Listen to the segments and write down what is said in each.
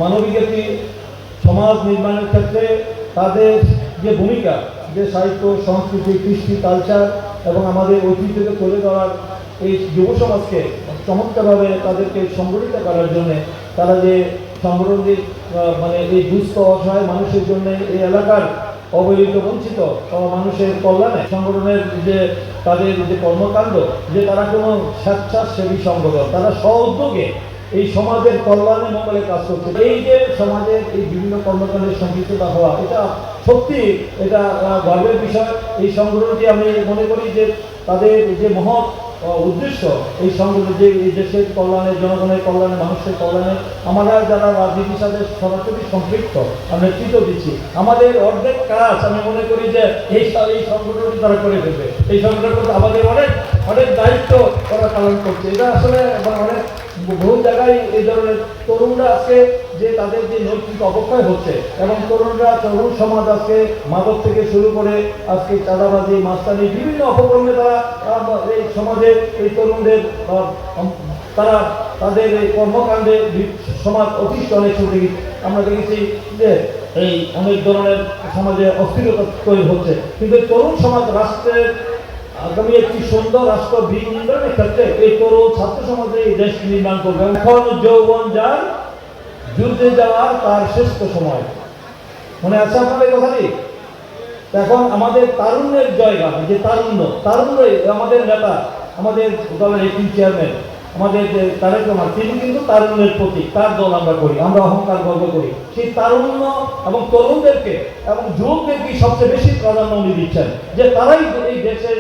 মানবিক একটি সমাজ নির্মাণের ক্ষেত্রে তাদের যে ভূমিকা, যে সাহিত্য, সংস্কৃতি, কৃষ্টি, কালচার এবং আমাদের ঐতিহ্যকে তুলে ধরার এই যুব সমাজকে চমৎকারভাবে তাদেরকে সংগঠিত করার জন্য তারা যে সংগঠনটির এই দুস্থ অসহায় মানুষের জন্য এই এলাকার অবহেলিত বঞ্চিত মানুষের কল্যাণে সংগঠনের যে তাদের যে কর্মকাণ্ড, যে তারা কোনো স্বেচ্ছাসেবী সংগঠন, তারা স্ব-উদ্যোগে এই সমাজের কল্যাণে মঙ্গলে কাজ করছে। এই যে সমাজের এই বিভিন্ন কর্মকাণ্ডের সম্পৃক্ততা হওয়া, এটা সত্যি এটা গর্বের বিষয়। এই সংগঠনটি আমি মনে করি যে তাদের যে মহৎ উদ্দেশ্য, এই সংগঠন যে এই দেশের কল্যাণে, জনগণের কল্যাণে, মানুষের কল্যাণে আমরা যারা রাজনীতির সাথে সরাসরি সম্পৃক্ত নেতৃত্ব দিচ্ছি, আমাদের অর্ধেক কাজ আমি মনে করি যে এই সংগঠনটি তারা করে ফেলবে। এই সংগঠন আমাদের অনেক অনেক দায়িত্ব তারা পালন করছে। এটা আসলে অনেক বহু জায়গায় এই ধরনের তরুণরা আজকে যে তাদের যে নৈতিক অবক্ষয় হচ্ছে এবং তরুণ সমাজ আজকে মাদক থেকে শুরু করে আজকে চাঁদাবাজি, মাস্তানি, বিভিন্ন অপকর্মে তারা এই সমাজে এই তরুণদের তারা তাদের এই কর্মকাণ্ডে সমাজ অতিষ্ঠ অনেক ছুটে আমরা দেখেছি যে এই অনেক ধরনের সমাজে অস্থিরতা তৈরি হচ্ছে। কিন্তু তরুণ সমাজ রাষ্ট্রের আগামী একটি সুন্দর রাষ্ট্র বিনির্মাণের ক্ষেত্রে এই তরুণ ছাত্র সমাজে এই দেশ নির্মাণ করবে। এখন যৌবন যার, যুদ্ধে যাওয়ার তার শ্রেষ্ঠ সময়। মনে আছে আপনাদের কথাটি? এখন আমাদের তারুণ্যের জায়গা, যে তারুণ্যই আমাদের নেতা, আমাদের দলের একটি চেয়ারম্যান আমাদের যে তারেক রহমান, তিনি কিন্তু তারুণ্যের প্রতীক। তার দল আমরা করি, আমরা অহংকার গর্ব করি। সেই তারুণ্য এবং তরুণদেরকে এবং যুবকদেরকে সবচেয়ে বেশি প্রাধান্য উনি দিচ্ছেন, যে তারাই এই দেশের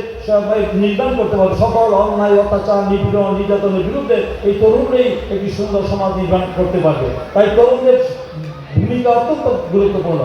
নির্মাণ করতে পারবে। সকল অন্যায়, অত্যাচার, নিপীড়ন, নির্যাতনের বিরুদ্ধে এই তরুণরাই একটি সুন্দর সমাজ নির্মাণ করতে পারবে। তাই তরুণদের ভূমিকা অত্যন্ত গুরুত্বপূর্ণ।